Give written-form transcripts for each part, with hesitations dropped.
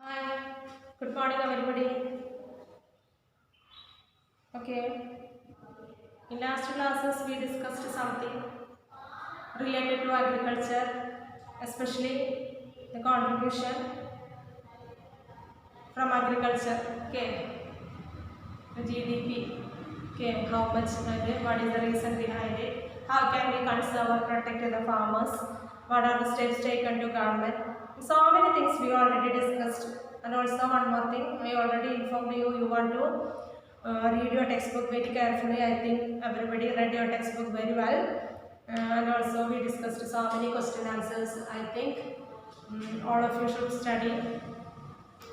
Hi, good morning everybody. Okay, in last classes we discussed something related to agriculture, especially the contribution from agriculture. Okay, the GDP. Okay, how much what is the reason behind it? How can we conserve or protect the farmers? What are the steps taken to government? So many things we already discussed. And also one more thing, I already informed you. You want to read your textbook very carefully. I think everybody read your textbook very well. And also we discussed so many question answers. I think all of you should study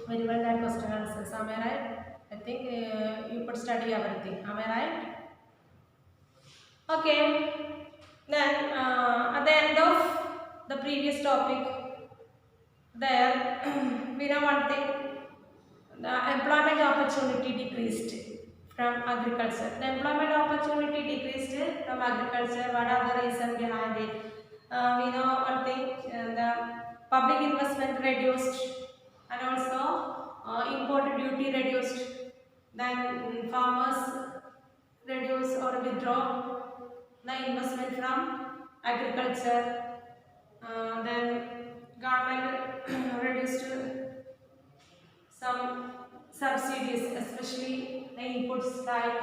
very well that question answers. Am I right? I think you could study everything. Am I right? Okay. Then at the end of the previous topic, there we know one thing: the employment opportunity decreased from agriculture. The employment opportunity decreased from agriculture. What are the reasons behind it? We know one thing: the public investment reduced, and also import duty reduced. Then farmers reduce or withdraw the investment from agriculture. Then government reduced some subsidies, especially the inputs like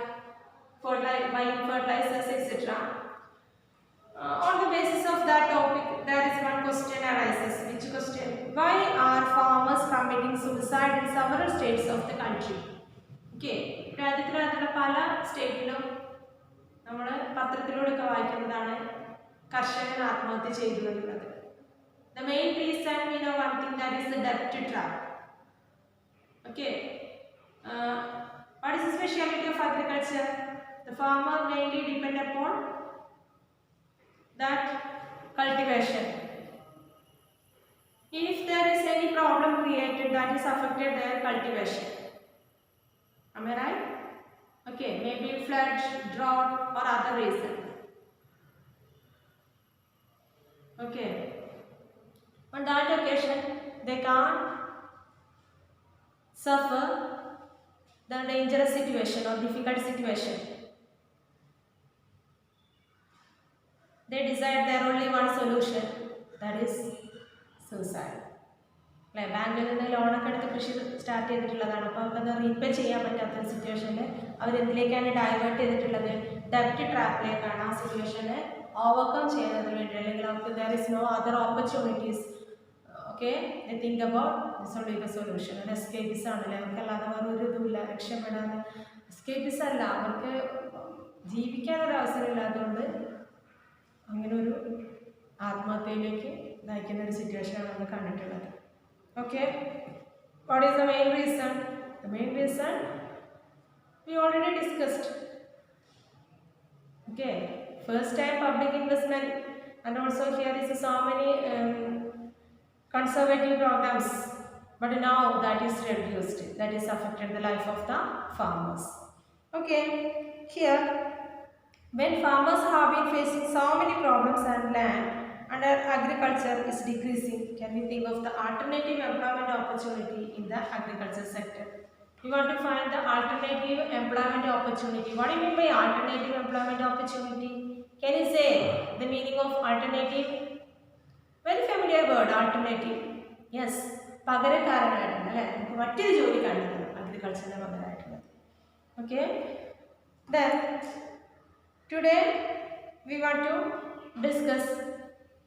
buying fertilizers, etc. On the basis of that topic, there is one question arises. Which question? Why are farmers committing suicide in several states of the country? Okay, രാജ്യത്തിനകത്തുള്ള പല സ്റ്റേറ്റിലും നമ്മൾ പത്രത്തിലൂടെയൊക്കെ വായിക്കുന്നതാണ് കർഷകൻ ആത്മഹത്യ ചെയ്തു വരുന്നത്. The main reason we know one thing, that is the debt trap. Okay, what is the speciality of agriculture? The farmer mainly depend upon that cultivation. If there is any problem created, that is affected their cultivation. Am I right? Okay, maybe flood, drought, or other reason. Okay, on that occasion they can't suffer the dangerous situation or difficult situation. They desire there only one solution, that is suicide. അല്ലേ, ബാങ്കിൽ നിന്ന് ലോണൊക്കെ എടുത്ത് കൃഷി start ചെയ്തിട്ടുള്ളതാണ്. അപ്പോൾ അവർക്കത് repay ചെയ്യാൻ പറ്റാത്ത സിറ്റുവേഷനിൽ അവരെന്തിലേക്കാണ് ഡൈവേർട്ട് ചെയ്തിട്ടുള്ളത്? ഡെപ്റ്റ് ട്രാപ്പിലേക്കാണ്. ആ സിറ്റുവേഷനെ ഓവർകം ചെയ്യുന്നതിന് വേണ്ടി, അല്ലെങ്കിൽ അവർക്ക് there is no other opportunities. Okay, they think about this only the solution. ഒരു എസ്കേപ്പിസ് ആണല്ലേ, അവർക്കല്ലാതെ വേറെ ഒരു ഇതുമില്ല, രക്ഷപ്പെടാൻ. എസ്കേപ്പിസ് അല്ല, അവർക്ക് ജീവിക്കാനൊരു അവസരം ഇല്ലാത്തതുകൊണ്ട് അങ്ങനെ ഒരു ആത്മഹത്യയിലേക്ക് നയിക്കുന്ന ഒരു സിറ്റുവേഷനാണ് നമ്മൾ കണ്ടിട്ടുള്ളത്. Okay, what is the main reason? The main reason we already discussed. Okay, first time public investment, and also here is so many conservative programs, but now that is reduced. That is affected the life of the farmers. Okay, here when farmers have been facing so many problems and land under agriculture is decreasing, can we think of the alternative employment opportunity in the agriculture sector? We want to find the alternative employment opportunity. What do you mean by alternative employment opportunity? Can you say the meaning of alternative? Very familiar word, alternative. Yes, പകരക്കാരനായിട്ടാണ് അല്ലേ, നമുക്ക് മറ്റൊരു ജോലി കണ്ടെത്തണം അഗ്രികൾച്ചറിന് പകരമായിട്ടുള്ളത്. Okay, then today we want to discuss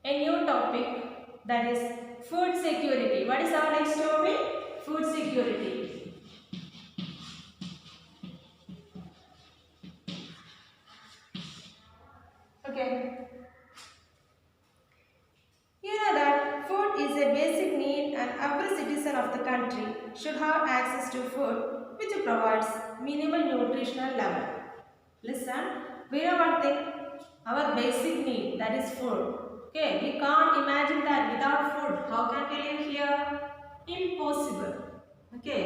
a new topic, that is food security. What is our next topic? Food security. Okay, you know that food is a basic need and every citizen of the country should have access to food which provides minimum nutritional level. Listen, we know one thing, our basic need, that is food. Okay, we can't imagine that without food. How can we live here? Impossible. Okay,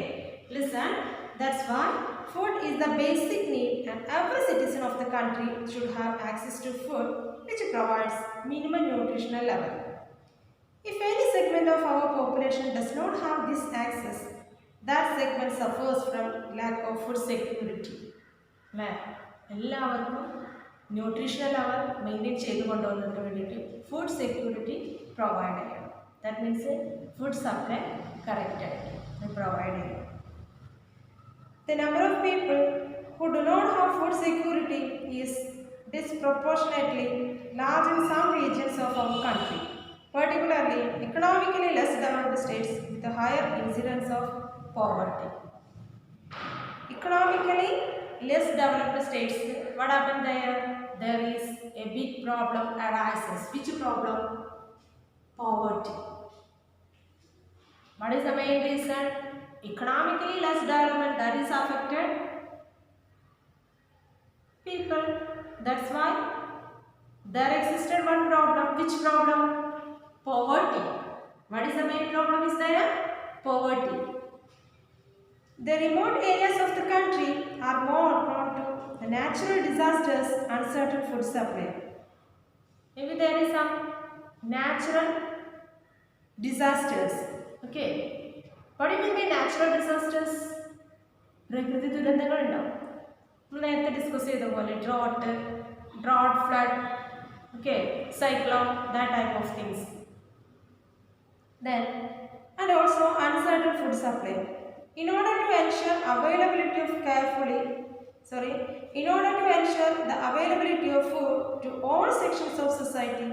listen, that's why food is the basic need and every citizen of the country should have access to food which provides minimum nutritional level. If any segment of our population does not have this access, that segment suffers from lack of food security. അല്ലേ എല്ലാവർക്കും nutritional അവർ maintain ചെയ്ത് കൊണ്ടുപോകുന്നതിന് വേണ്ടിയിട്ട് food security provide ചെയ്യണം. That means food supply കറക്റ്റായിട്ട് provide ചെയ്യണം. The number of people who do not have food security is disproportionately large in some regions of our country, particularly economically less developed states with a higher incidence of poverty. Economically less developed states, what happened there? There is a big problem arises. Which problem? Poverty. What is the main reason? Economically less development, that is affected people. That's why there existed one problem. Which problem? Poverty. What is the main problem is there? Poverty. The remote areas of the country are more prone to the natural disasters and certain food supply. Maybe there is some natural disasters. Okay. What do you mean by natural disasters? പ്രകൃതി ദുരന്തങ്ങൾ ഉണ്ടാവും. നമ്മൾ നേരത്തെ discuss ചെയ്ത പോലെ drought, flood, okay, cyclone, that type of things. Then, and also uncertain food supply. In order to ensure the availability of food to all sections of society,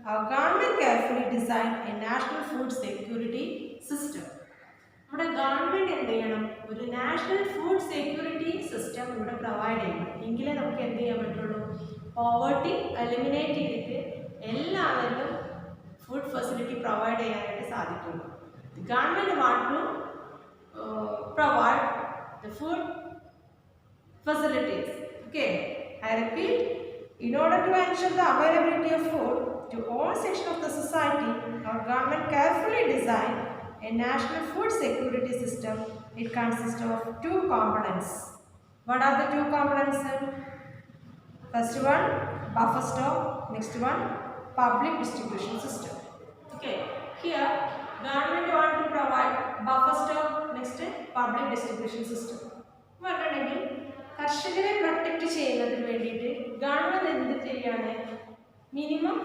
our government carefully designed a national food security system. നമ്മുടെ government എന്ത് ചെയ്യണം? ഒരു national food security system ഇവിടെ provide ചെയ്യണം. എങ്കിലേ നമുക്ക് എന്ത് ചെയ്യാൻ പറ്റുള്ളൂ? പോവർട്ടി എലിമിനേറ്റ് ചെയ്തിട്ട് എല്ലാവരിലും ഫുഡ് ഫെസിലിറ്റി പ്രൊവൈഡ് ചെയ്യാനായിട്ട് സാധിക്കുള്ളൂ. Government want to provide the food facilities. Okay, I repeat, in order to ensure the availability of food to all sections of the society, our government carefully designed a national food security system. It consists of two components. What are the two components? First one, buffer stock. Next one, public distribution system. Okay, here government want to provide buffer stock. Next, public distribution system. പറഞ്ഞിട്ടുണ്ടെങ്കിൽ കർഷകരെ protect ചെയ്യുന്നതിന് വേണ്ടിയിട്ട് government എന്ത് ചെയ്യാണ്? Minimum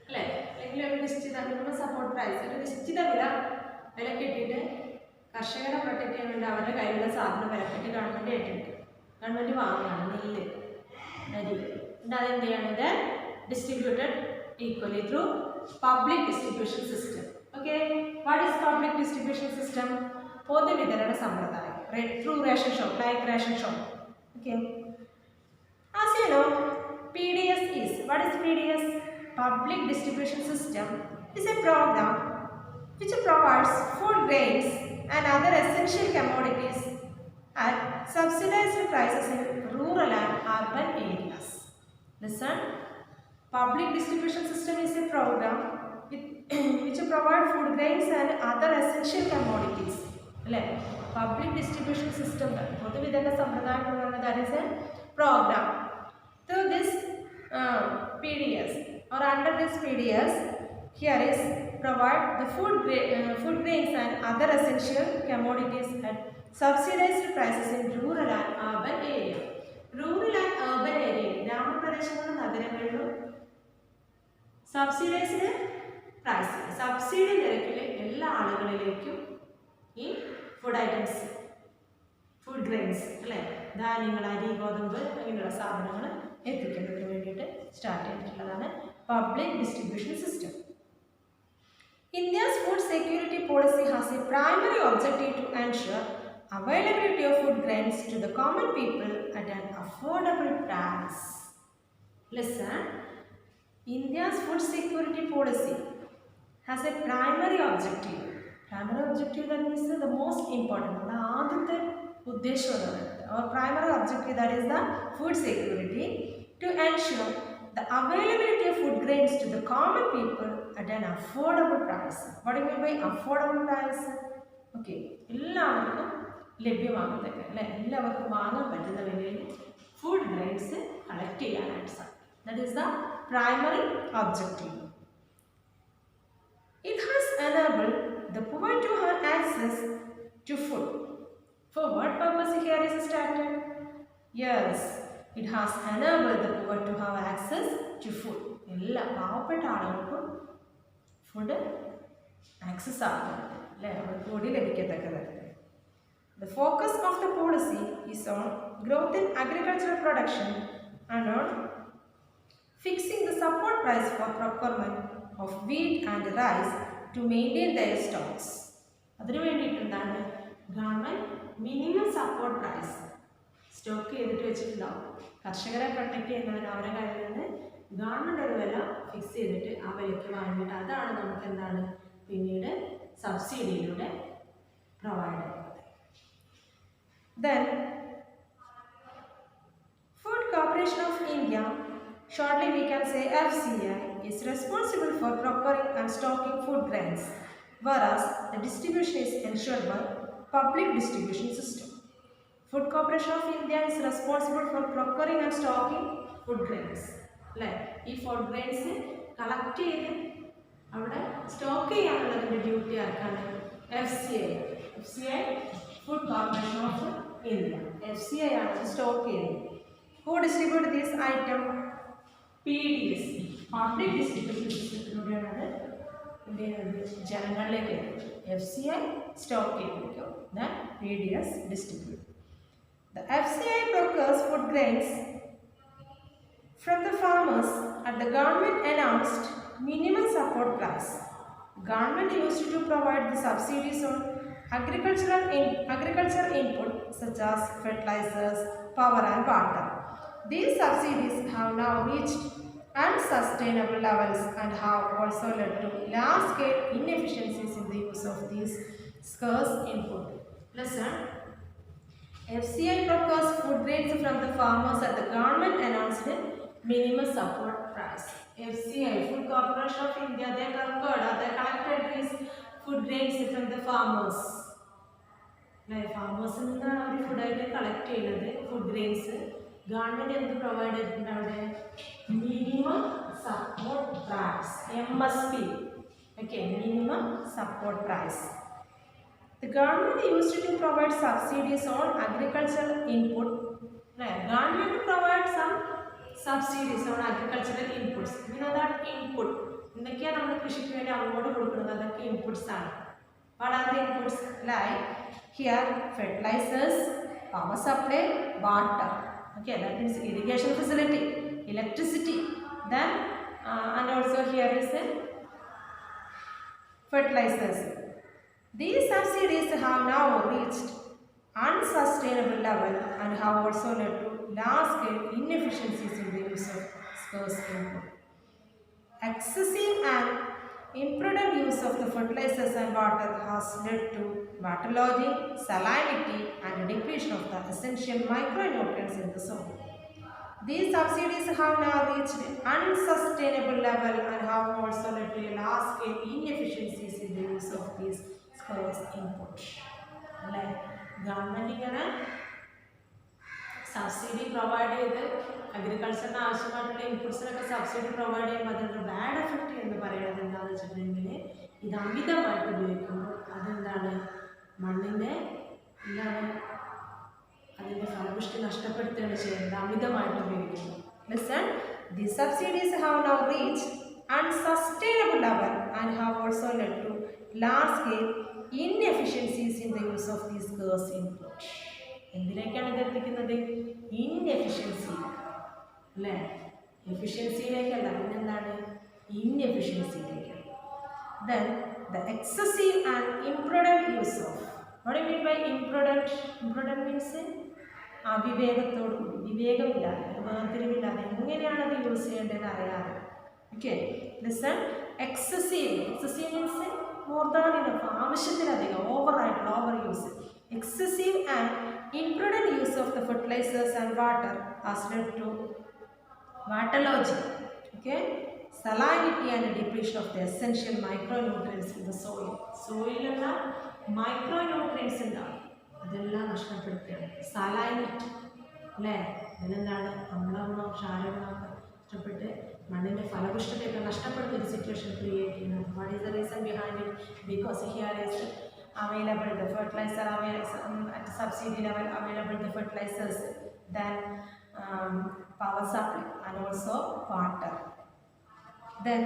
അല്ലേ, അല്ലെങ്കിൽ ഒരു നിശ്ചിത മിനിമം സപ്പോർട്ട് പ്രൈസ്, ഒരു നിശ്ചിത വില കിട്ടിയിട്ട് കർഷകരെ പ്രൊട്ടക്റ്റ് ചെയ്യാൻ വേണ്ടി അവരുടെ കയ്യിലുള്ള സാധനം വിലക്കിട്ട് ഗവൺമെൻറ് ഏറ്റെടുക്കും. ഗവൺമെൻറ് വാങ്ങുകയാണ് നെല്ല്, അരി. എന്നിട്ട് അതെന്ത് ചെയ്യണത്? Distributed equally through public distribution system. Okay, what is public distribution system? പൊതുവിതരണ സമ്പ്രദായം, through ration shop, like ration shop. Okay, as you know, PDS is, what is PDS? Public distribution system is a program which provides food grains and other essential commodities at subsidized prices in rural and urban areas. Listen, public distribution system is a program which provide food grains and other essential commodities. Public distribution system, that is a program. Through this PDS or under this PDS, here is provide the food grains and other essential commodities at subsidized prices in rural and urban area. Rural and urban area, ഗ്രാമപ്രദേശങ്ങളിലും നഗരങ്ങളിലും subsidised price, subsidy നിരക്കിൽ എല്ലാ ആളുകളിലേക്കും ഈ food items, food grains അല്ലേ, ധാന്യങ്ങൾ, അരി, ഗോതമ്പ് അങ്ങനെയുള്ള സാധനങ്ങൾ എത്തിക്കുന്നതിന് വേണ്ടിയിട്ട് സ്റ്റാർട്ട് ചെയ്തിട്ടുള്ളതാണ് public distribution system. India's food security policy has a primary objective to ensure availability of food grains to the common people at an affordable price. Listen, India's food security policy has a primary objective. Primary objective, that means the most important. Our primary objective, that is the food security, to ensure the availability of food grains to the common people at an affordable price. What do you mean by affordable price? Okay, എല്ലാവർക്കും ലഭ്യമാകുന്നതൊക്കെ അല്ലേ, എല്ലാവർക്കും വാങ്ങാൻ പറ്റുന്ന വിലയിൽ food grains collect ചെയ്യാനായിട്ട് സാധിക്കും. That is the primary objective. the poor to have access to food. For what purpose here is started? Yes, it has enabled the poor to have access to food. എല്ലാ പാവപ്പെട്ട ആളുകൾക്കും food access ആകുന്നുണ്ട് അല്ലേ, അവർക്ക് കൂടി ലഭിക്കത്തക്ക തരത്തിൽ. The focus of the policy is on growth in agricultural production and on fixing the support price for procurement of wheat and rice to maintain their stocks. അതിനു വേണ്ടിയിട്ടെന്താണ് government minimum support price stock ചെയ്തിട്ട് വെച്ചിട്ടുണ്ടാവും. കർഷകരെ protect ചെയ്യുന്നതിന് അവരുടെ കയ്യിൽ നിന്ന് government ഒരു വില ഫിക്സ് ചെയ്തിട്ട് ആ വിലയ്ക്ക് വാങ്ങിയിട്ട് അതാണ് നമുക്ക് എന്താണ് പിന്നീട് സബ്സിഡിയിലൂടെ പ്രൊവൈഡ് ചെയ്യുന്നത്. Then, Food Corporation of India, shortly we can say FCI, is responsible for procuring and stocking food grains, whereas the distribution is ensured by public distribution system. Food Corporation of India is responsible for procuring and stocking food grains. Like, ഈ food grains collect ചെയ്ത് അവിടെ stock ചെയ്യാനുള്ളതിൻ്റെ duty ആർക്കാണ്? FCI, Food Corporation of India. FCI ആണ് stock ചെയ്യുന്നത്. Who distribute this item? PDS, public distribution സിസ്റ്റത്തിലൂടെയാണ് ജനങ്ങളിലേക്ക് FCI stock ചെയ്തിരിക്കും. Then PDS distribute. The FCI procures food grains from the farmers at the government announced minimum support price. Government used to provide the subsidies on agricultural input such as fertilizers, power and water. These subsidies have now reached unsustainable levels and have also led to large-scale inefficiencies in the use of these scarce input. Listen. FCI procures food grains from the farmers at the government announced minimum support price. FCI, Food Corporation of India, they collected these food grains from the farmers. Farmers are food collect food grains. Government is provided minimum support price, MSP. Okay, minimum support price. The government used to provide subsidies on agricultural input. Government provides some subsidies on agricultural inputs. You know that input. എന്തൊക്കെയാണ് നമ്മൾ കൃഷിക്ക് വേണ്ടി അങ്ങോട്ട് കൊടുക്കുന്നത്? അതൊക്കെ inputs ആണ്. What are the inputs? Like here fertilizers, power supply, water. Okay, that means irrigation facility, electricity. Then and also here is the fertilizers. These subsidies have now reached unsustainable level and have also led to large-scale inefficiencies in the use of scarce input. Excessive and imprudent use of the fertilizers and water has led to waterlogging, salinity and depletion of the essential micronutrients in the soil. These subsidies have now reached unsustainable level and have also led to large-scale inefficiencies in the use of these scarce input. Government ഇങ്ങനെ subsidy provide ചെയ്ത് അഗ്രികൾച്ചറിന് ആവശ്യമായിട്ടുള്ള ഇൻപുട്സിനൊക്കെ subsidy provide ചെയ്യുമ്പോൾ അതിൻ്റെ bad effect എന്ന് പറയുന്നത് എന്താണെന്ന് വെച്ചിട്ടുണ്ടെങ്കിൽ ഇത് അമിതമായിട്ട് ഉപയോഗിക്കുമ്പോൾ അതെന്താണ് മണ്ണിൻ്റെ അതിൻ്റെ ഫലപുഷ്ടി നഷ്ടപ്പെടുത്തുകയാണ് ചെയ്യുന്നത് അമിതമായിട്ട് ഉപയോഗിക്കുന്നു. Listen, these subsidies have now reached unsustainable level and have also led to large-scale inefficiencies in the use of these scarce input. എന്തിലേക്കാണ് ഇത് എത്തിക്കുന്നത്? ഇൻഎഫിഷ്യൻസി അല്ലേ? എഫിഷ്യൻസിയിലേക്കല്ല, പിന്നെന്താണ്? ഇൻഎഫിഷ്യൻസിയിലേക്ക്. Then the excessive and imprudent use of, what do you mean by imprudent? Imprudent means അവിവേകത്തോടു കൂടി, വിവേകമില്ലാതെ, വേർതിരിവില്ലാതെ എങ്ങനെയാണ് അത് use ചെയ്യേണ്ടത് അറിയാതെ. Okay, listen. Excessive means more than enough, ആവശ്യത്തിലധികം, ഓവറായിട്ടുള്ള over use. Excessive and imprudent use of the fertilizers and water has led to waterlogging, okay, salinity and depletion of the essential micronutrients in the soil. Soil alla micronutrients ഉണ്ടാവും, അതെല്ലാം നഷ്ടപ്പെടുത്തുകയാണ്. salinity അല്ലേ, ഇതിനെന്താണ്? അമ്ലഗുണം, ക്ഷാരഗുണമൊക്കെ കഷ്ടപ്പെട്ട് മണ്ണിൻ്റെ ഫലപുഷ്ടതയൊക്കെ നഷ്ടപ്പെടുന്ന ഒരു situation create ചെയ്യുന്നത്. What is the reason behind it? Because here is available the fertilizer at subsidy level, available the fertilizers, then power supply and also water. Then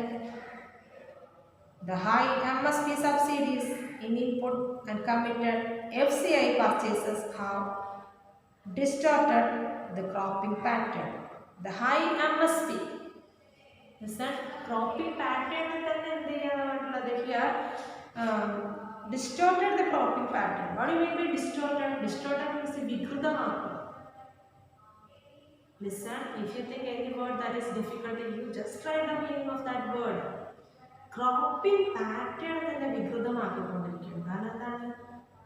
the high MSP subsidies in input and committed FCI purchases have distorted the cropping pattern. The high MSP is that cropping pattern here distorted the cropping pattern. What do you mean by distorted? Distorted means vikrutamaakkam. Listen, if you think any word that is difficult, you just try the meaning of that word. Cropping pattern തന്നെ വികൃതമാക്കിക്കൊണ്ടിരിക്കും. കാരണം എന്താണ്?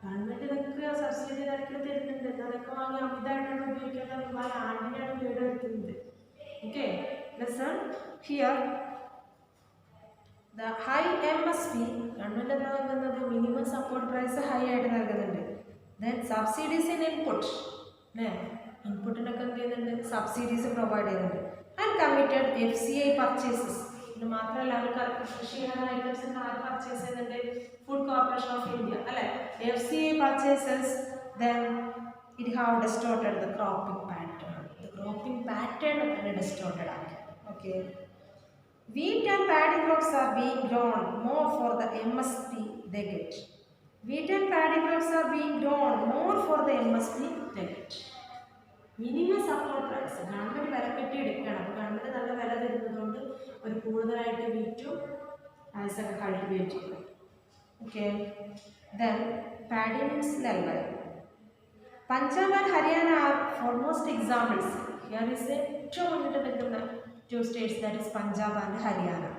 Government ഇതൊക്കെ subsidy നിരക്കിൽ തരുന്നുണ്ട്. അതൊക്കെ വാങ്ങി അമിതമായിട്ടാണ് ഉപയോഗിക്കേണ്ടത്. ഒരുപാട് ആണ്ടിനാണ് കേടുവരുത്തുന്നത്. Okay, listen here. The high MSP government എന്താ നൽകുന്നത്? മിനിമം സപ്പോർട്ട് പ്രൈസ് ഹൈ ആയിട്ട് നൽകുന്നുണ്ട്. ദെൻ സബ്സിഡീസ് ഇൻ ഇൻപുട്ട്, അല്ലേ? ഇൻപുട്ടിനൊക്കെ എന്ത് ചെയ്യുന്നുണ്ട്? സബ്സിഡീസ് പ്രൊവൈഡ് ചെയ്യുന്നുണ്ട്. And committed FCI purchases. ഇത് മാത്രമല്ല, അവർ കൃഷി ചെയ്യുന്ന ഐറ്റംസ് ആര് പർച്ചേസ് ചെയ്യുന്നുണ്ട്? ഫുഡ് കോർപ്പറേഷൻ ഓഫ് ഇന്ത്യ, അല്ലേ? FCI purchases. Then it have distorted the cropping pattern. The cropping pattern തന്നെ ഡിസ്റ്റോർട്ടഡ് ആക്കി. Okay, wheat and paddy crops are being grown more for the MSP they get. Wheat and paddy crops are being grown more for the MSP they get. Minimum support price government വില കെട്ടി എടുക്കുകയാണ്. അപ്പോൾ government നല്ല വില തരുന്നതുകൊണ്ട് ഒരു കൂടുതലായിട്ട് വീറ്റും റൈസൊക്കെ cultivate ചെയ്യും. ഓക്കെ, ദെൻ പാഡി മീൻസ് നെൽവയൽ. Punjab and Haryana are foremost examples. Here is ഏറ്റവും മുന്നിട്ട് നിൽക്കുന്ന two states, that is Punjab and Haryana.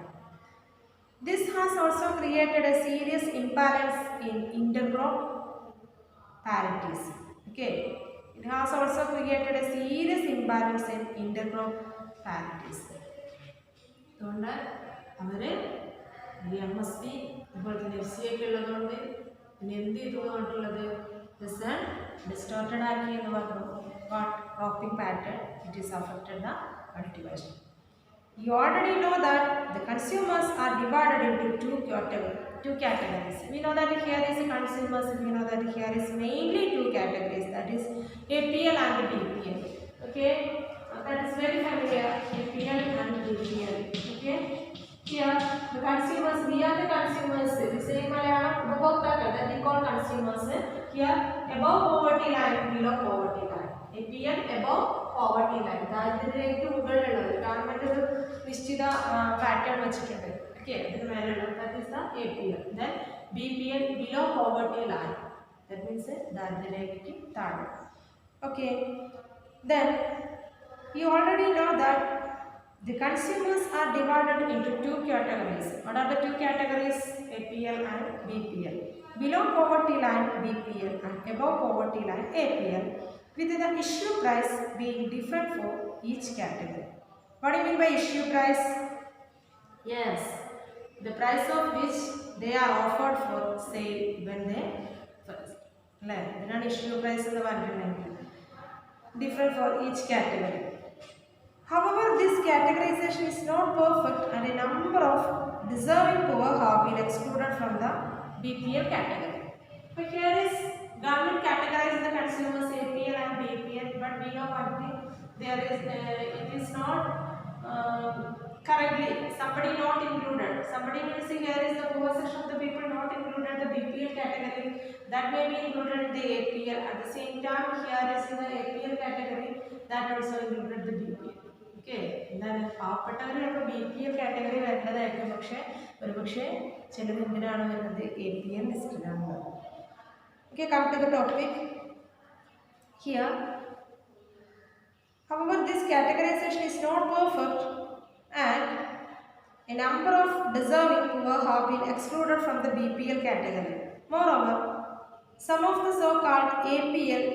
This has also created a serious imbalance in intercrop parities. Okay, it has also created a serious imbalance in intercrop parities. അതുകൊണ്ട് അവർ ഈ MSP അതുപോലെ തന്നെ FCI ഒക്കെ ഉള്ളതുകൊണ്ട് പിന്നെ എന്ത് ചെയ്തുകൊണ്ടുള്ളത്? ഡിസ്റ്റോർട്ടഡ് ആക്കി എന്ന് പറഞ്ഞു. What? Cropping pattern. It is affected the cultivation. You already know that the consumers are divided into two categories. We know that here is consumers. We know that here is mainly two categories, that is APL and BPL. Okay, that is very familiar. APL and BPL. Okay, here the consumers, we are the consumers. We say Malayalam ഉപഭോക്താക്കൾ, that we call consumers. Here above poverty line, below poverty line. APL above poverty line, ദാരിദ്ര്യരേഖയ്ക്ക് മുകളിലുള്ളത്. Government ഒരു നിശ്ചിത pattern വെച്ചിട്ടുണ്ട്. Okay, അതിന് മേലെയുള്ളത്, that is the APL. Then BPL below poverty line, that means ദാരിദ്ര്യരേഖയ്ക്ക് താഴെ. Okay, then you already know that the consumers are divided into two categories. What are the two categories? APL and BPL. Below poverty line BPL and above poverty line APL, with the issue price being different for each category. What do you mean by issue price? Yes, the price of which they are offered for sale when they first. Then issue price is different for each category. However, this categorization is not perfect and a number of deserving poor have been excluded from the BPL category. So here is government categorizes the consumers APL and BPL, but we know one thing, there is it is not correctly, somebody not included. Somebody means here is the poor section of the people not included the BPL category, that may be included in the APL. At the same time, here is in the APL category, that also included the BPL. Okay, എന്താണ് പാവപ്പെട്ടവരൊക്കെ BPL category വരേണ്ടതായിരിക്കും. പക്ഷേ ചിലത് എന്തിനാണ് വരുന്നത്? APL ലിസ്റ്റിലാണ് വരുന്നത്. Okay, come to the topic here. However, this categorization is not perfect and a number of deserving poor have been excluded from the BPL category. Moreover, some of the so-called APL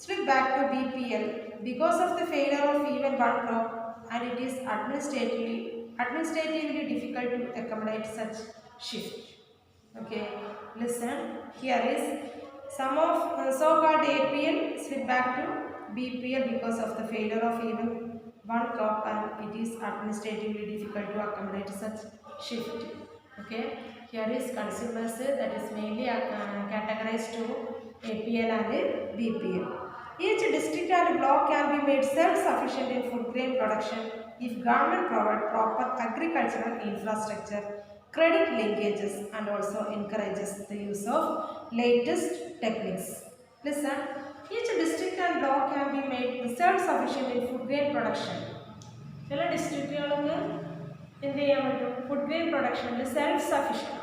slip back to BPL because of the failure of even one crop, and it is administratively difficult to accommodate such shift. Okay, listen, here is some of so-called APL slip back to BPL because of the failure of even one crop and it is administratively difficult to accommodate such shift. Okay, here is consumers, that is mainly categorized to APL and BPL. Each district and block can be made self-sufficient in food grain production if government provide proper agricultural infrastructure, credit linkages, and also encourages the use of latest techniques. Listen, each district and block can be made self-sufficient in food grain production. ചില ഡിസ്ട്രിക്റ്റുകൾക്ക് എന്ത് ചെയ്യാൻ പറ്റും? Food grain പ്രൊഡക്ഷനിൽ self sufficient.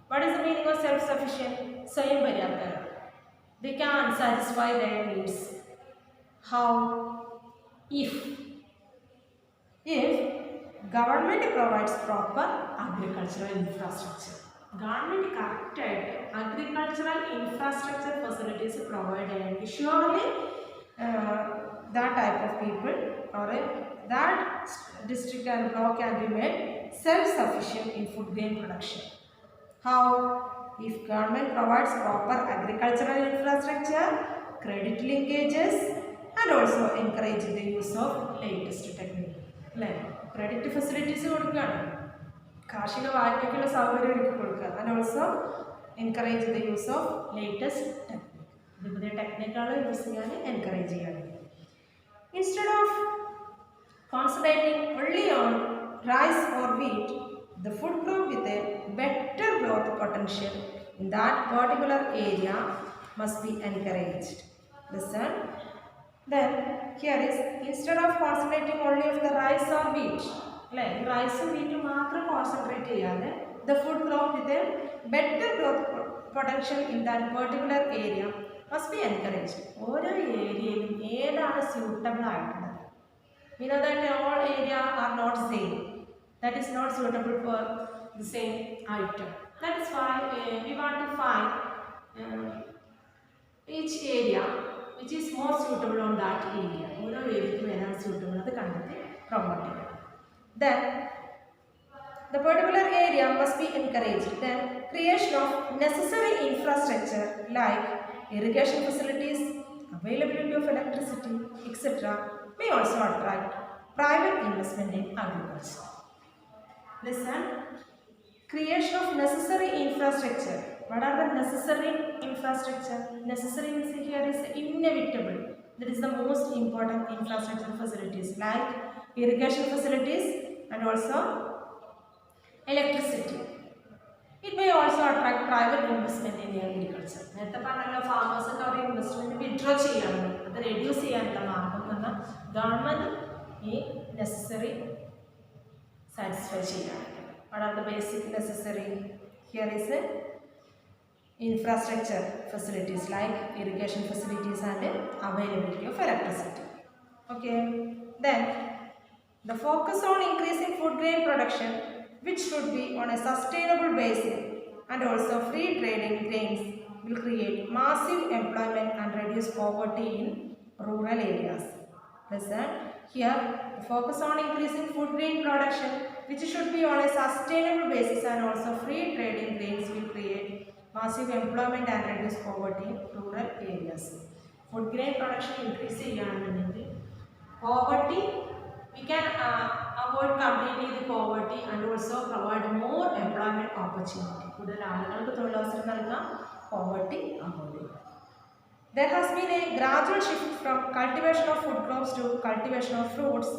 What is the meaning of self sufficient? സ്വയം പര്യാപ്തത. They can satisfy their needs. How? If government provides proper agricultural infrastructure. Government correct agricultural infrastructure facilities provided, surely that type of people or that district and block can be made self-sufficient in food grain production. How? If government provides proper agricultural infrastructure, credit linkages, and also encourage the use of latest technique. Credit facilities കൊടുക്കുകയാണ്, കാർഷിക വായ്പയ്ക്കുള്ള സൗകര്യം ഒരുക്കി കൊടുക്കുക, and also encourage the use of latest technique. പുതിയ ടെക്നിക്കുകൾ use ചെയ്യാൻ encourage ചെയ്യാണ്. Instead of concentrating only on rice or wheat, the food crop with a better growth potential in that particular area must be encouraged. Listen. Then here is, instead of concentrating only on the rice or wheat, like rice and wheat മാത്രം concentrate ചെയ്യാതെ, the food crop with a better growth potential in that particular area must be encouraged. ഓരോ ഏരിയയിലും ഏതാണ് suitable ആയിട്ടുള്ളത്? We know that all areas are not same. That is not suitable for the same item. That is why we want to find each area which is more suitable on that area. ഓരോ ഏരിയയ്ക്കും ഏതാണ് suitable അത് കണ്ടെത്തി promote ചെയ്യുക. Then the particular area must be encouraged. Then creation of necessary infrastructure like irrigation facilities, availability of electricity, etc. may also attract private investment in agriculture. Listen, creation of necessary infrastructure. What are the necessary infrastructure? Necessary means here is inevitable. That is the most important infrastructure facilities like irrigation facilities and also electricity. It may also attract private investment in agriculture. നേരത്തെ പറഞ്ഞല്ലോ, ഫാമേഴ്സിന് അവർ investment withdraw ചെയ്യാറുണ്ട്, അത് reduce ചെയ്യാനുള്ള മാർഗം എന്ന് government ഈ necessary satisfy ചെയ്യാണ്. What are the basic necessary? Here is a infrastructure facilities like irrigation facilities and availability of electricity. Okay. Then the focus on increasing food grain production, which should be on a sustainable basis, and also free trading grains will create massive employment and reduce poverty in rural areas. Listen, here the focus on increasing food grain production, which should be on a sustainable basis, and also free trading grains will create massive employment and reduce poverty in rural areas. Food grain production increase cheyanuണ്ടെങ്കിൽ poverty we can avoid completely the poverty and also provide more employment opportunity. കൂടുതൽ ആളുകൾക്ക് തൊഴിലവസരം നൽകാം, poverty avoid ചെയ്യാം. There has been a gradual shift from cultivation of food crops to cultivation of fruits,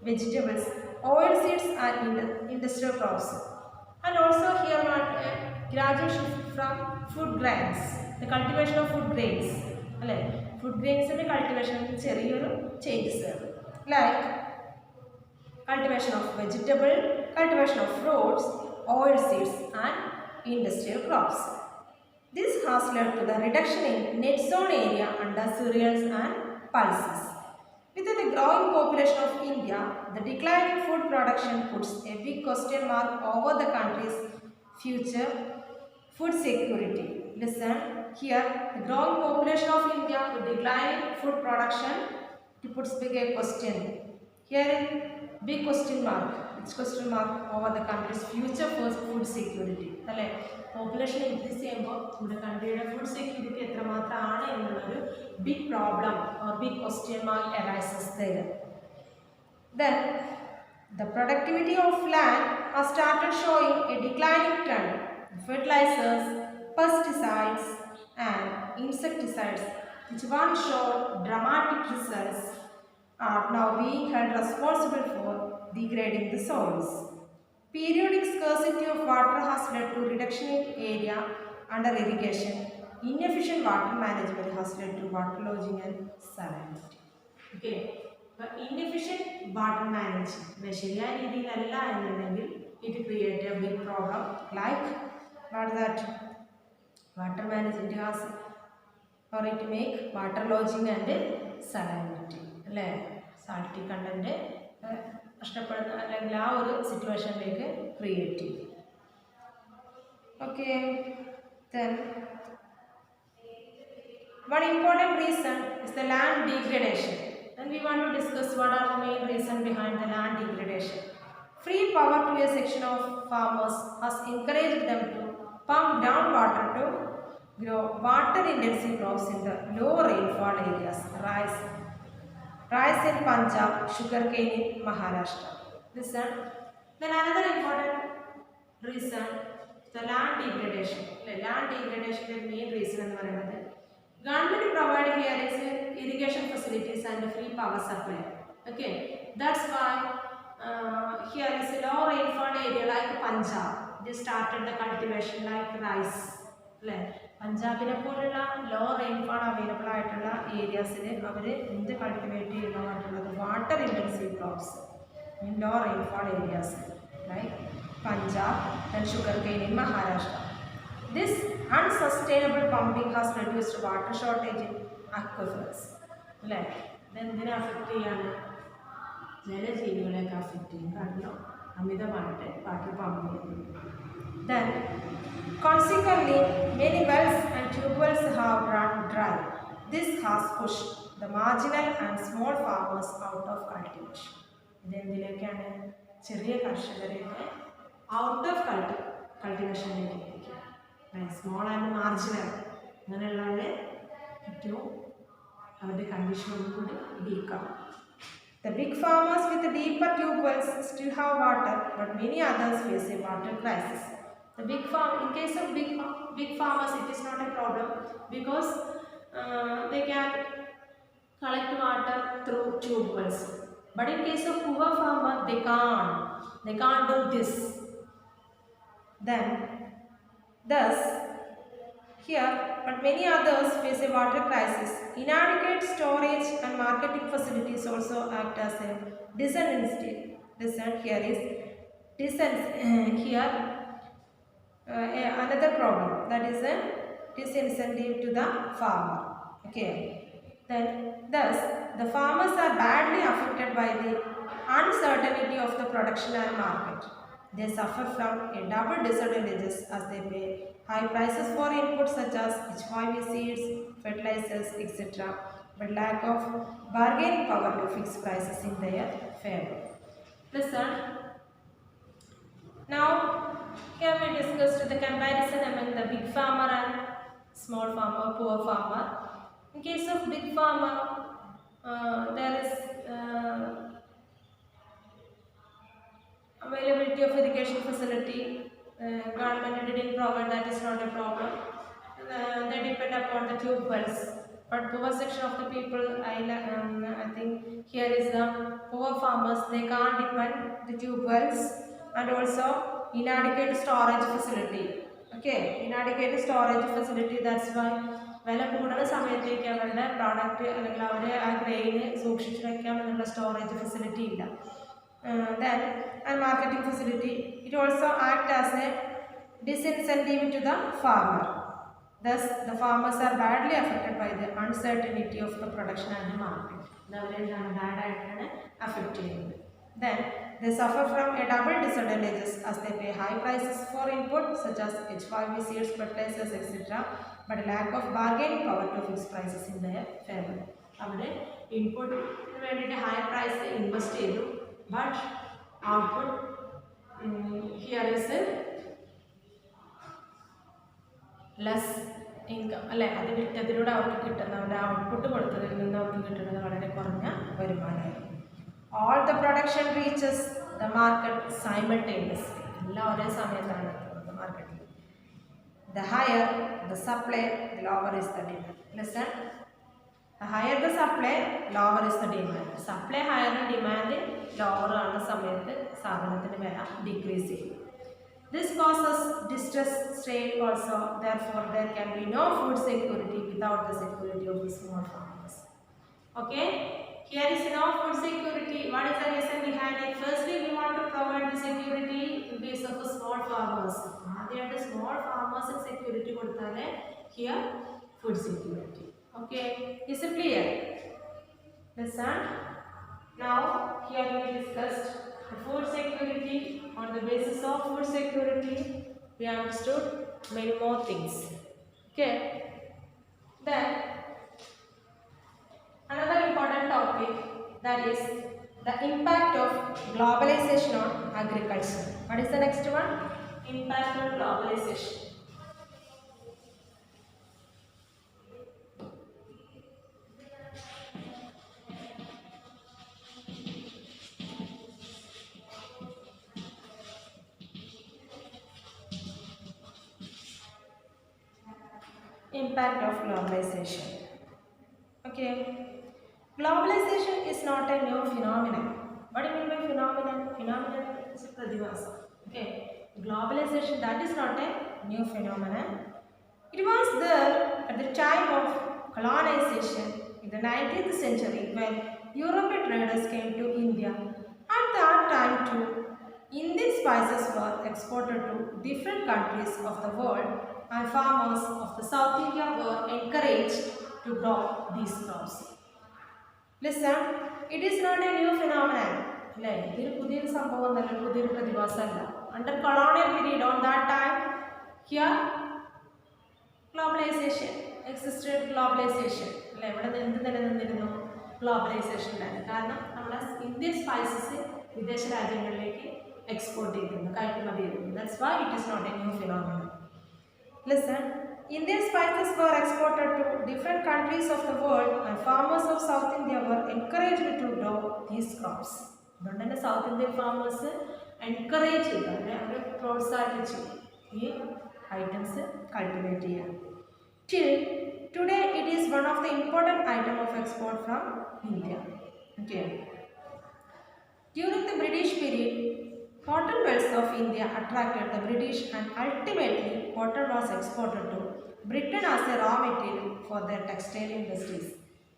vegetables, oilseeds and industrial crops. And also here not a gradual shift from food grains, the cultivation of food grains. Food grains and cultivation ചെറിയൊരു changes like cultivation of vegetable, cultivation of fruits, oilseeds and industrial crops. This has led to the reduction in net zone area under cereals and pulses. With the growing population of India, the decline in food production puts a big question mark over the country's future food security. Listen, here the growing population of India, the decline in food production, it puts big a question. Here big question mark. Which question mark over the country's future for food security. അല്ലേ, population increase ചെയ്യുമ്പോൾ നമ്മുടെ കൺട്രിയുടെ food security എത്രമാത്രമാണ് എന്നുള്ളൊരു big problem or big question mark arises there. Then the productivity of land has started showing a declining trend. Fertilizers, pesticides and insecticides, which once showed dramatic results, are now being held responsible for degrading the soils. Periodic scarcity of water has led to reduction in area under irrigation. Inefficient water management has led to waterlogging and salinity. Okay. But inefficient water management, it creates a big problem like what that water management has or it make water lodging and salinity. Salty content situation create. Okay, then one important reason is the land degradation. Then we want to discuss what are the main reasons behind the land degradation. Free power to a section of farmers has encouraged them to pump down water to grow water intensive crops in the low rainfall areas. Rice in Punjab, sugarcane in Maharashtra. Listen. Then another important reason, the land degradation. Land degradation is the main reason. Government providing here is irrigation facilities and free power supply. Okay, that's why here is a low rainfall area like Punjab. They started the cultivation like rice. പഞ്ചാബിനെ പോലുള്ള law rainfall available ആയിട്ടുള്ള ഏരിയാസിൽ അവർ എന്ത് cultivate ചെയ്യുന്നതായിട്ടുള്ളത് water intensive crops in low rainfall areas like Punjab and sugar cane in Maharashtra. This unsustainable pumping has reduced water shortage in aquifers. അല്ലേ, ഇതെന്തിനെ affect ചെയ്യാണ്? ജലജീവികളെയൊക്കെ അഫക്റ്റ് ചെയ്യും, കാരണം അമിതമായിട്ട് വാട്ടർ പമ്പ് ചെയ്യുന്നു. Then, consequently, many wells and tube wells have run dry. This has pushed the marginal and small farmers out of cultivation. ഇതെന്തിലേക്കാണ്? ചെറിയ കർഷകരെയൊക്കെ out of കൾട്ടിവേഷനിലേക്ക് എത്തിക്കുക. സ്മോൾ ആൻഡ് മാർജിനൽ അങ്ങനെയുള്ളവരെ ഏറ്റവും അവരുടെ കണ്ടീഷനോട് കൂടി വീക്കാവും. The big farmers with deeper tube wells still have water, but many others face a water crisis. The in case of big farmers, it is not a problem because they can collect water through tube wells. But in case of poor farmer, they can't do this. Then, thus, here, but many others face a water crisis. Inadequate storage and marketing facilities also act as a disincentive. Another problem, that is a disincentive to the farmer. Okay. Then, thus, the farmers are badly affected by the uncertainty of the production and market. They suffer from a double disadvantages as they pay high prices for inputs such as H5V seeds, fertilizers, etc., but lack of bargaining power to fix prices in their favor. Listen. Now, here we discussed the comparison among the big farmer and small farmer, poor farmer. In case of big farmer, there is availability of irrigation facility. Government didn't provide, that is not a problem. They depend upon the tube wells. But poor section of the people, I think here is the poor farmers, they can't depend the tube wells, and also inadequate storage facility. Okay, inadequate storage facility, that's why വില കൂടുന്ന സമയത്തേക്ക് അവരുടെ product അല്ലെങ്കിൽ അവരെ ആ ഗ്രെയിന് സൂക്ഷിച്ചു വയ്ക്കാം എന്നുള്ള സ്റ്റോറേജ് ഫെസിലിറ്റി ഇല്ല. Then, and marketing facility, it also acts as a disincentive to the farmer. Thus, the farmers are badly affected by the uncertainty of the production and the market. Then, they suffer from a double disadvantages as they pay high prices for input such as H5V seeds, fertilizers, etc., but a lack of bargaining power to fix prices in their favor. അവരുടെ ഇൻപുട്ടിന് വേണ്ടിയിട്ട് high price invest ചെയ്തു, but output here is less income. അല്ലെ, അത് വിറ്റതിലൂടെ അവർക്ക് കിട്ടുന്ന അവരുടെ output കൊടുത്തതിൽ നിന്ന് അവർക്ക് കിട്ടുന്നത് വളരെ കുറഞ്ഞ വരുമാനമായിരുന്നു. all the production reaches the market simultaneously. എല്ലാം ഒരേ സമയത്താണ് എത്തുന്നത് മാർക്കറ്റിൽ. The higher the supply, the lower is the demand. Listen. The higher the supply, lower is the demand. Supply higher and demand lower ആണ് സമയത്ത് സാധനത്തിന്റെ വില decrease ചെയ്യും. This causes distress, strain also. Therefore, there can be no food security without the security of the small farmers. Okay? Here is no food security. What is the reason behind it? Firstly, we want to provide the security in case of the small farmers. They are the small farmers and security kodutale. Here, food security. Okay? Is it clear? Listen. Now, here we discussed the food security. On the basis of food security, we understood many more things. Okay? Then, another important topic, that is the impact of globalization on agriculture. What is the next one? Impact on globalization. Impact of globalization. Okay. Globalization is not a new phenomenon. What do you mean by phenomenon? Phenomenon is a pradivasa. Okay. Globalization, that is not a new phenomenon. It was there at the time of colonization in the 19th century when European traders came to India. At that time too, Indian spices were exported to different countries of the world, and farmers of the South India were encouraged to grow these crops. Listen, it is not a new phenomenon. Under colonial period, on that time, here globalization existed. Globalization. Globalization. കാരണം നമ്മുടെ Indian spices വിദേശ രാജ്യങ്ങളിലേക്ക് export ചെയ്തിരുന്നു, കയറ്റുമതി ചെയ്തിരുന്നു. That's why it is not a new phenomenon. Listen, Indian spices were exported to different countries of the world, and farmers of South India were encouraged to grow these crops. അതുകൊണ്ട് തന്നെ south Indian farmers encourage ചെയ്തു, അവർ പ്രോത്സാഹിപ്പിച്ചു ഈ items cultivate ചെയ്യാൻ. Till today, it is one of the important item of export from India. Okay. During the British period, cotton belts of India attracted the British, and ultimately cotton was exported to Britain as a raw material for their textile industries.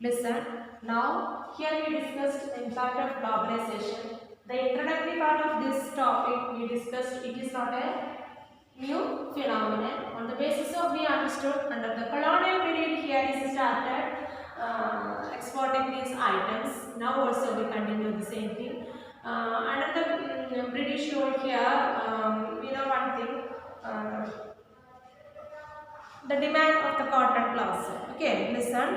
Listen, now here we discussed the impact of globalization. The introductory part of this topic we discussed, it is not a new phenomenon. On the basis of we understood under the colonial period, here is started exporting these items. Now also we continue the same thing. Under the British rule here, we know one thing, the demand of the cotton cloths. Okay, listen,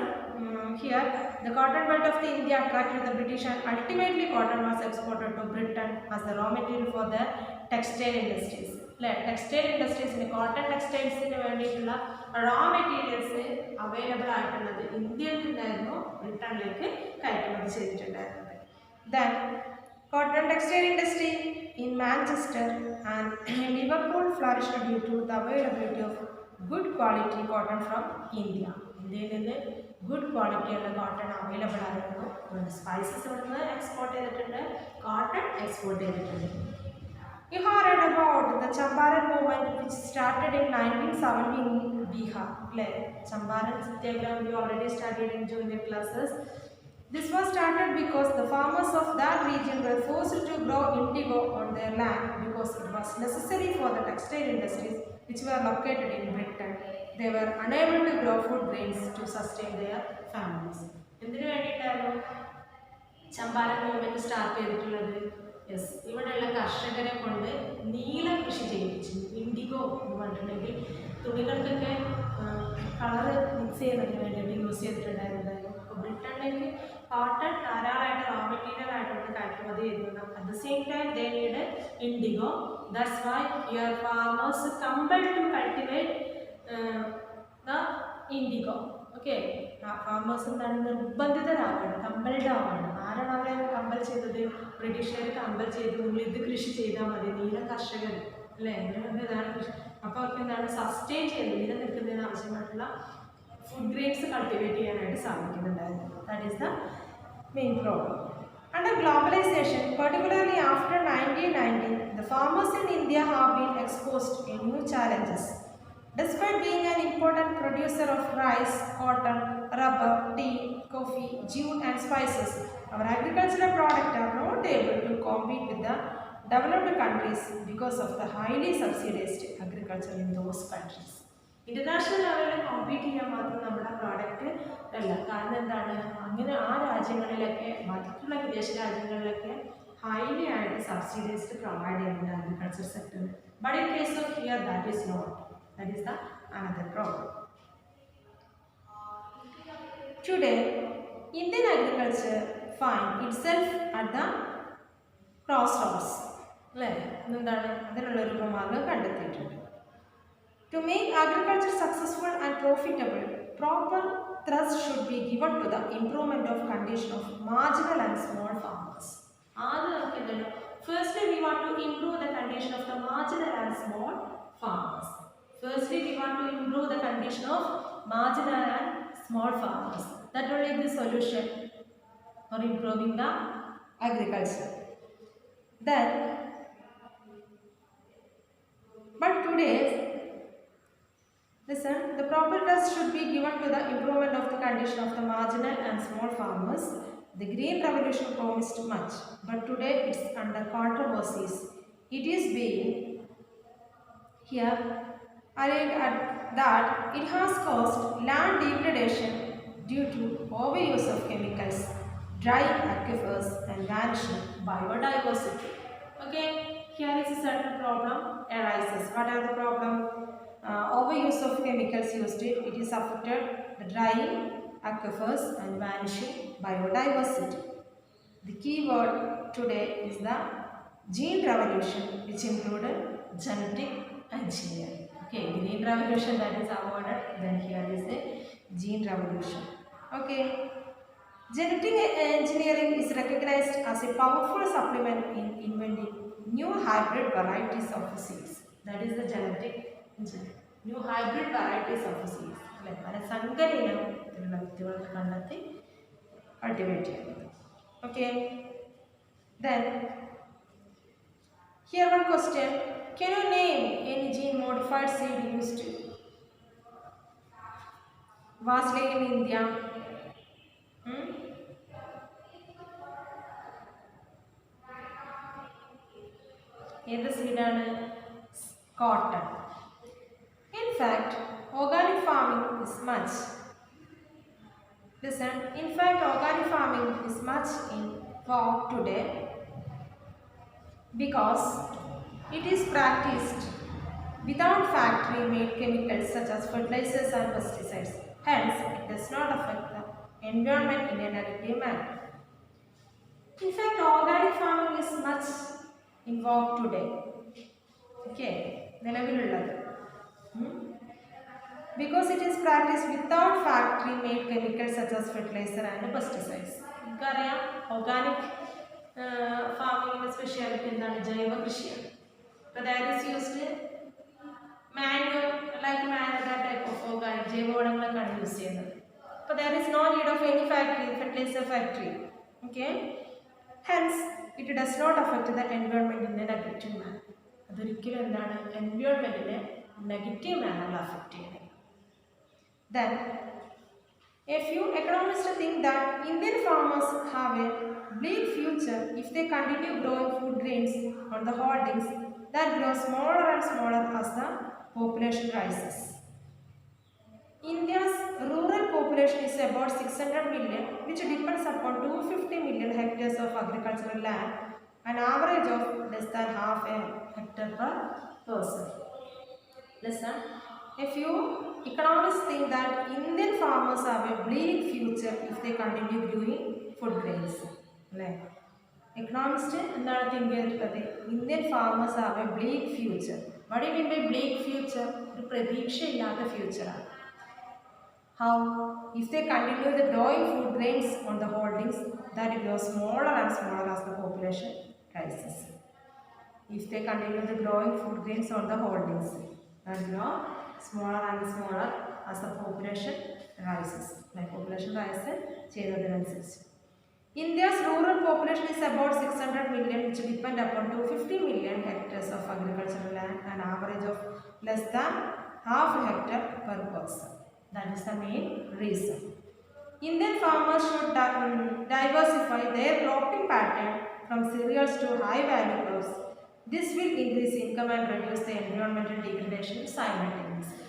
here the cotton belt of the India attracted the British, and ultimately cotton was exported to Britain as the raw material for the textile industries. Textile industries in cotton textiles വേണ്ടിയിട്ടുള്ള raw materials available ആയിട്ടുള്ളത് ഇന്ത്യയിൽ നിന്നായിരുന്നു ബ്രിട്ടനിലേക്ക് കയറ്റുമതി ചെയ്തിട്ടുണ്ടായിരുന്നത്. Then cotton textile industry in Manchester and Liverpool flourished due to the availability of good quality cotton from India. ഇന്ത്യയിൽ നിന്ന് good ക്വാളിറ്റിയുള്ള cotton available ആയിരുന്നു. സ്പൈസസ് ഇവിടുന്ന് എക്സ്പോർട്ട് ചെയ്തിട്ടുണ്ട്, കോട്ടൺ എക്സ്പോർട്ട് ചെയ്തിട്ടുണ്ട്. You have read about the Champaran movement which started in 1970 in Bihar. Champaran Satyagraha we already studied in junior classes. This was started because the farmers of that region were forced to grow indigo on their land because it was necessary for the textile industries which were located in Britain. They were unable to grow food grains to sustain their families. എന്തിനു വേണ്ടിയിട്ടായിരുന്നു Champaran movement start ചെയ്തിട്ടുള്ളത്? Yes, ഇവിടെയുള്ള കർഷകരെ കൊണ്ട് നീല കൃഷി ചെയ്യിപ്പിച്ചു. IndiGo എന്ന് പറഞ്ഞിട്ടുണ്ടെങ്കിൽ തുണികൾക്കൊക്കെ കളറ് മിക്സ് ചെയ്യുന്നതിന് വേണ്ടിയിട്ട് യൂസ് ചെയ്തിട്ടുണ്ടായിരുന്നതായിരുന്നു. അപ്പോൾ ബ്രിട്ടനിലേക്ക് കോട്ടൺ ധാരാളമായിട്ട് റോ മെറ്റീരിയൽ ആയിട്ട് കയറ്റുമതി ചെയ്തിരുന്നു. At the same time they need indigo. That's why here farmers compelled to cultivate the indigo. ഓക്കെ. ഫാമേഴ്സ് എന്താണ് നിർബന്ധിതരാവാണ്, കമ്പൽഡ് ആവാണ്. ആരാണ് അവരെ കമ്പൽ ചെയ്തത്? ബ്രിട്ടീഷുകാർ കമ്പൽ ചെയ്തു, നിങ്ങൾ ഇത് കൃഷി ചെയ്താൽ മതി, നീല കർഷകർ അല്ലേ, ഇതാണ് കൃഷി. അപ്പോൾ അവർക്ക് എന്താണ് സസ്റ്റെയിൻ ചെയ്യുന്നത്, നിലനിൽക്കുന്നതിന് ആവശ്യമായിട്ടുള്ള ഫുഡ് ഗ്രെയിൻസ് കൾട്ടിവേറ്റ് ചെയ്യാനായിട്ട് സാധിക്കുന്നുണ്ടായിരുന്നു. That is the main problem. Under globalization, particularly after 1990, the farmers in India have been exposed to new challenges. Despite being an important producer of rice, cotton, rubber, tea, coffee, jute and spices, our agricultural products are not able to compete with the developed countries because of the highly subsidized agriculture in those countries. International ലെവലിൽ compete ചെയ്യാൻ മാത്രം നമ്മുടെ product അല്ല. കാരണം എന്താണ്, അങ്ങനെ ആ രാജ്യങ്ങളിലൊക്കെ, മറ്റുള്ള വിദേശ രാജ്യങ്ങളിലൊക്കെ ഹൈലി ആയിട്ട് സബ്സിഡീസ് പ്രൊവൈഡ് ചെയ്യുന്നുണ്ട് അഗ്രികൾച്ചർ സെക്ടറിൽ. But in case of here that is not. That is the another problem. Today, Indian agriculture finds itself at the crossroads. എന്താണ് അതിനുള്ളൊരു മാർഗം കണ്ടെത്തിയിട്ടുണ്ട്. To make agriculture successful and profitable, proper thrust should be given to the improvement of condition of marginal and small farmers. ആദ്യം നമുക്ക് എന്താണ്, firstly we want to improve the condition of the marginal and small farmers. Firstly, we want to improve the condition of marginal and small farmers. That will be the solution for improving the agriculture. Then, but today, listen, the proper trust should be given to the improvement of the condition of the marginal and small farmers. The Green Revolution promised much, but today it's under controversies. It is being here alleged that it has caused land degradation due to overuse of chemicals, drying aquifers and vanishing biodiversity. Okay, here is a certain problem arises. What are the problem? Overuse of chemicals used, it is affected the drying aquifers and vanishing biodiversity. The key word today is the gene revolution, which included genetic engineering. Okay, green revolution, that is awarded. Then here is a gene revolution. Okay, genetic engineering is recognized as a powerful supplement in inventing new hybrid varieties of seeds. That is the genetic engineering. New hybrid varieties of seeds. പല സങ്കരയിലുള്ള വിത്തുകൾ കണ്ടെത്തി cultivate ചെയ്യുന്നത്. Okay, then here one question. Can you name any gene modified seed used vastly in India? ഏത് സീഡാണ്? Cotton. In fact, organic farming is much. Listen, in fact, organic farming is much in vogue today because it is practiced without factory-made chemicals such as fertilizers and pesticides. Hence, it does not affect the environment in a negative manner. In fact, organic farming is much in vogue today. Okay, because it is practiced without factory-made chemicals such as fertilizer and pesticides. Organic farming speciality എന്താണ്? ജൈവ കൃഷിയാണ്. So that is used manual, like manual, that type of organic ജൈവവളങ്ങളൊക്കെയാണ് use ചെയ്യുന്നത്. So there is no need of any factory, fertilizer factory. Okay, hence it does not affect the environment in a negative manner. അതൊരിക്കലും എന്താണ് എൻവയോൺമെന്റിനെ negative മാനറിൽ affect ചെയ്യുന്നത്. Then a few economists think that Indian farmers have a bleak future if they continue growing food grains on the holdings that grow smaller and smaller as the population rises. India's rural population is about 600 million, which depends upon 250 million hectares of agricultural land, an average of less than half a hectare per person. Listen, a few economists think that Indian farmers have a bleak future if they continue growing food grains. Economists എന്താണ് think ചെയ്തിട്ടുള്ളത്? Indian farmers have a bleak future. What you mean by bleak future? ഒരു പ്രതീക്ഷയില്ലാത്ത ഫ്യൂച്ചറാണ്. How? If they continue the growing food grains on the holdings, that grows smaller and smaller as the population rises. If they continue the growing food grains on the holdings, that grow smaller and smaller as the population rises. Like population rises, ചെയ്യുന്നതിനനുസരിച്ച്. India's rural population is about 600 million, which depend upon 250 million hectares of agricultural land, an average of less than half a hectare per person. That is the main reason. Indian farmers should diversify their cropping pattern from cereals to high-value crops. This will increase income and reduce the environmental degradation simultaneously.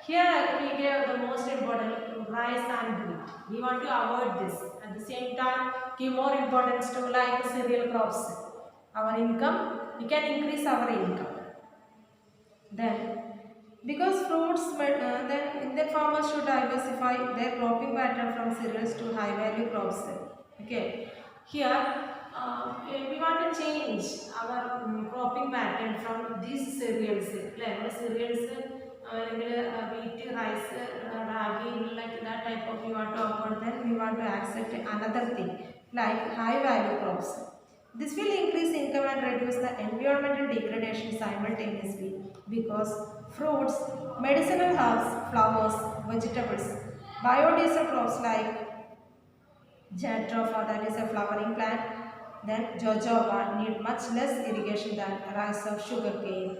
Here we give the most important rice and wheat. We want to avoid this. At the same time, give more importance to like cereal crops. Our income, we can increase our income. Then, because fruits, then Indian farmers should diversify their cropping pattern from cereals to high-value crops. Okay, here we want to change our cropping pattern from these cereals. Like cereals. Wheat, rice, ragi, like that type of we want to avoid. Then we want to accept another thing like high value crops. This will increase income and reduce the environmental degradation simultaneously because fruits, medicinal herbs, flowers, vegetables, biodiesel crops like jatropha, that is a flowering plant, then jojoba need much less irrigation than rice or sugarcane.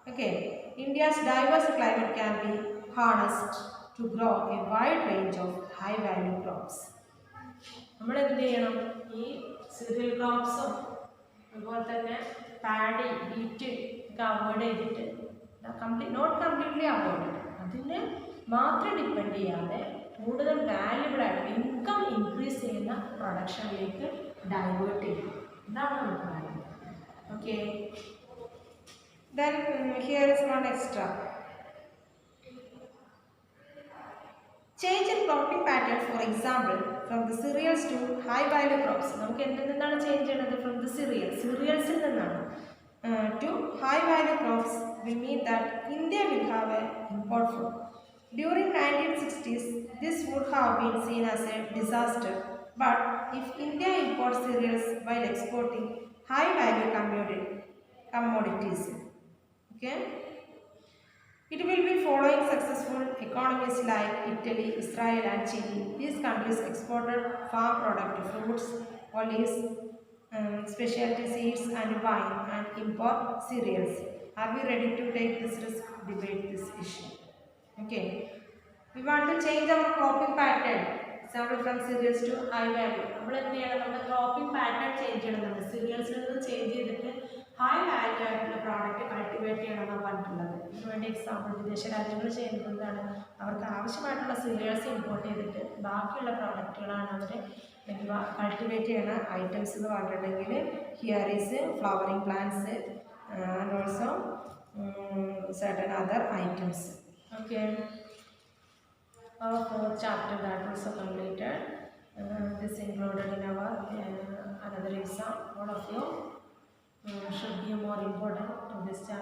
Okay, India's diverse climate can be harnessed to grow a wide range of high value crops. നമ്മൾ എന്ത് ചെയ്യണം ഈ serial ക്രോപ്സും അതുപോലെ തന്നെ paddy wheat ഒക്കെ avoid ചെയ്തിട്ട് not completely avoid അതിന് മാത്രം ഡിപ്പെൻഡ് ചെയ്യാതെ കൂടുതൽ വാല്യുബിൾ ആയിട്ട് ഇൻകം ഇൻക്രീസ് ചെയ്യുന്ന പ്രൊഡക്ഷനിലേക്ക് ഡൈവേർട്ട് ചെയ്യും. ഇതാണ് നമുക്ക് വേണ്ടത്. Okay. Then here is one extra. Change in cropping pattern, for example, from the cereals to high value crops. നമുക്ക് എന്തിൽ നിന്നാണ് ചേഞ്ച് ചെയ്യുന്നത്? From the cerealsൽ നിന്നാണ് to high value crops will mean that India will have an import food. During 1960s, this would have been seen as a disaster. But if India imports cereals while exporting high value commodities, okay, it will be following successful economies like Italy, Israel and Chile. These countries exported farm product fruits, olives, specialty seeds and wine and import cereals. Are we ready to take this risk? Debate this issue. Okay. We want to change our cropping pattern. Example from cereals to high value. നമ്മൾ എന്ത് ചെയ്യണം? നമ്മുടെ cropping pattern change ചെയ്യണം. cerealsൽ നിന്ന് change ചെയ്തിട്ട് high value ആയിട്ടുള്ള product cultivate ചെയ്യണമെന്നാണ് പറഞ്ഞിട്ടുള്ളത്. ഇതിനു വേണ്ടി എക്സാമ്പിൾ വിദേശ രാജ്യങ്ങൾ ചെയ്യുന്നതാണ് അവർക്ക് ആവശ്യമായിട്ടുള്ള cereals ഇമ്പോർട്ട് ചെയ്തിട്ട് ബാക്കിയുള്ള പ്രോഡക്റ്റുകളാണ് അവർ കൾട്ടിവേറ്റ് ചെയ്യുന്ന ഐറ്റംസ് എന്ന് പറഞ്ഞിട്ടുണ്ടെങ്കിൽ here is flowering plants and also certain other items. Okay. Our fourth chapter that also completed. This included in our another exam. All of you should be more important to this chapter.